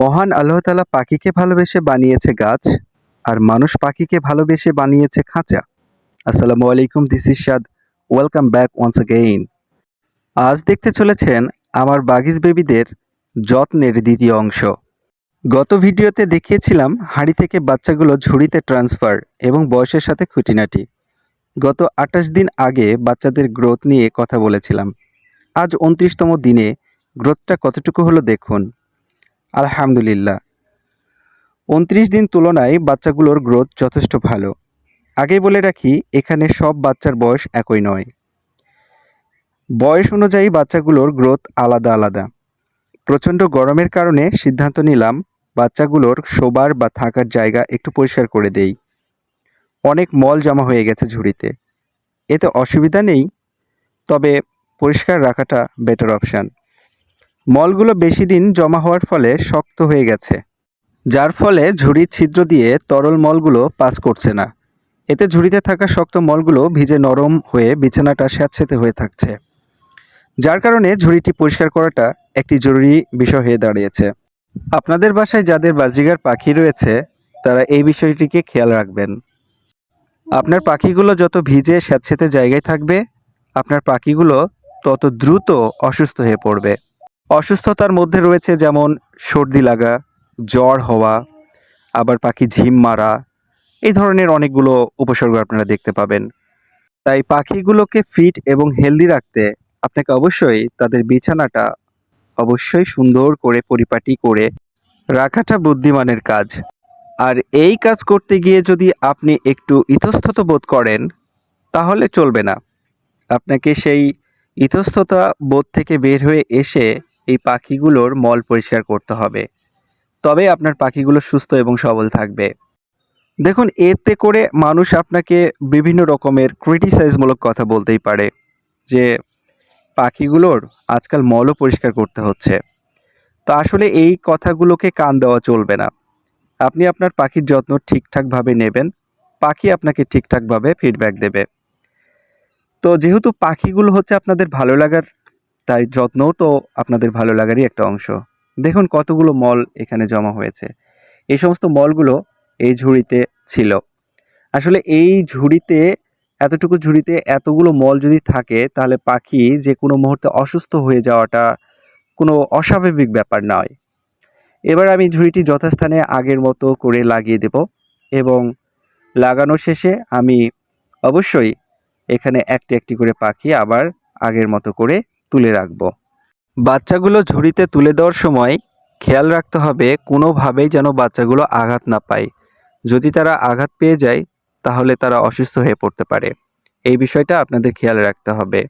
মহান আল্লাহ তাআলা পাখিকে ভালোবেসে বানিয়েছে গাছ, আর মানুষ পাখিকে ভালোবেসে বানিয়েছে খাঁচা। আসসালামু আলাইকুম, this is Shad. Welcome back once again. আজ দেখতে চলেছেন আমার বাগিস বেবিদের যত্নের দ্বিতীয় অংশ। গত ভিডিওতে দেখিয়েছিলাম হাঁড়ি থেকে বাচ্চাগুলো ঝুড়িতে ট্রান্সফার এবং বয়সের সাথে খুঁটিনাটি। গত ২৮ দিন আগে বাচ্চাদের গ্রোথ নিয়ে কথা বলেছিলাম। আজ ২৯তম দিনে গ্রোথটা কতটুকু হলো দেখুন। আলহামদুলিল্লাহ, ২৯ দিন তুলনায় বাচ্চাগুলোর গ্রোথ যথেষ্ট ভালো। আগেই বলে রাখি, এখানে সব বাচ্চার বয়স একই নয়। বয়স অনুযায়ী বাচ্চাগুলোর গ্রোথ আলাদা আলাদা। প্রচণ্ড গরমের কারণে সিদ্ধান্ত নিলাম বাচ্চাগুলোর শোবার বা থাকার জায়গা একটু পরিষ্কার করে দেই। অনেক মল জমা হয়ে গেছে ঝুড়িতে। এতে অসুবিধা নেই, তবে পরিষ্কার রাখাটা বেটার অপশান। মলগুলো বেশি দিন জমা হওয়ার ফলে শক্ত হয়ে গেছে, যার ফলে ঝুড়ির ছিদ্র দিয়ে তরল মলগুলো পাস করছে না। এতে ঝুড়িতে থাকা শক্ত মলগুলো ভিজে নরম হয়ে বিছানাটা স্যাঁতসেঁতে হয়ে থাকছে, যার কারণে ঝুড়িটি পরিষ্কার করাটা একটি জরুরি বিষয় হয়ে দাঁড়িয়েছে। আপনাদের বাসায় যাদের বাজরিগার পাখি রয়েছে তারা এই বিষয়টিকে খেয়াল রাখবেন। আপনার পাখিগুলো যত ভিজে স্যাঁতসেঁতে জায়গায় থাকবে, আপনার পাখিগুলো তত দ্রুত অসুস্থ হয়ে পড়বে। অসুস্থতার মধ্যে রয়েছে যেমন সর্দি লাগা, জ্বর হওয়া, আবার পাখি ঝিম মারা, এই ধরনের অনেকগুলো উপসর্গ আপনারা দেখতে পাবেন। তাই পাখিগুলোকে ফিট এবং হেলদি রাখতে আপনাকে অবশ্যই তাদের বিছানাটা অবশ্যই সুন্দর করে পরিপাটি করে রাখাটা বুদ্ধিমানের কাজ। আর এই কাজ করতে গিয়ে যদি আপনি একটু ইতস্তত বোধ করেন তাহলে চলবে না। আপনাকে সেই ইতস্ততা বোধ থেকে বের হয়ে এসে এই পাখিগুলোর মল পরিষ্কার করতে হবে, তবে আপনার পাখিগুলো সুস্থ এবং সবল থাকবে। দেখুন, এতে করে মানুষ আপনাকে বিভিন্ন রকমের ক্রিটিসাইজমূলক কথা বলতেই পারে যে পাখিগুলোর আজকাল মলও পরিষ্কার করতে হচ্ছে। তো আসলে এই কথাগুলোকে কান দেওয়া চলবে না। আপনি আপনার পাখির যত্ন ঠিকঠাকভাবে নেবেন, পাখি আপনাকে ঠিকঠাকভাবে ফিডব্যাক দেবে। তো যেহেতু পাখিগুলো হচ্ছে আপনাদের ভালো লাগার, তাই যত্নও তো আপনাদের ভালো লাগারই একটা অংশ। দেখুন কতগুলো মল এখানে জমা হয়েছে। এই সমস্ত মলগুলো এই ঝুড়িতে ছিল। আসলে এই ঝুড়িতে, এতটুকু ঝুড়িতে এতগুলো মল যদি থাকে তাহলে পাখি যে কোনো মুহূর্তে অসুস্থ হয়ে যাওয়াটা কোনো অস্বাভাবিক ব্যাপার নয়। এবার আমি ঝুড়িটি যথাস্থানে আগের মতো করে লাগিয়ে দেব এবং লাগানোর শেষে আমি অবশ্যই এখানে একটি একটি করে পাখি আবার আগের মতো করে তুলে রাখব। বাচ্চাগুলো ঝুড়িতে তুলে দেওয়ার সময় খেয়াল রাখতে হবে কোনোভাবেই যেন বাচ্চাগুলো আঘাত না পায়। যদি তারা আঘাত পেয়ে যায় তাহলে তারা অসুস্থ হয়ে পড়তে পারে। এই বিষয়টা আপনাদের খেয়াল রাখতে হবে।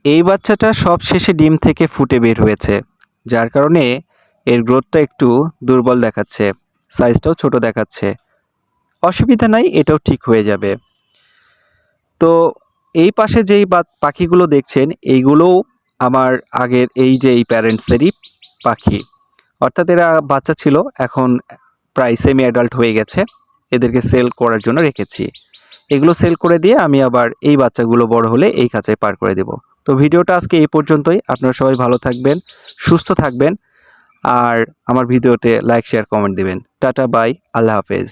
এই বাচ্চাটা সব শেষে ডিম থেকে ফুটে বের হয়েছে, যার কারণে এর গ্রোথটা একটু দুর্বল দেখাচ্ছে, সাইজটাও ছোট দেখাচ্ছে। অসুবিধা নাই, এটাও ঠিক হয়ে যাবে। তো এই পাশে যেই পাখিগুলো দেখছেন এইগুলোও আমার আগের এই প্যারেন্টসেরই পাখি, অর্থাৎ এরা বাচ্চা ছিল, এখন প্রায় সেমি অ্যাডাল্ট হয়ে গেছে। এদেরকে সেল করার জন্য রেখেছি। এগুলো সেল করে দিয়ে আমি আবার এই বাচ্চাগুলো বড় হলে এই খাঁচায় পার করে দেব। তো ভিডিওটা আজকে এই পর্যন্তই। আপনারা সবাই ভালো থাকবেন, সুস্থ থাকবেন, আর আমার ভিডিওতে লাইক, শেয়ার, কমেন্ট দেবেন। টাটা, বাই, আল্লাহ হাফেজ।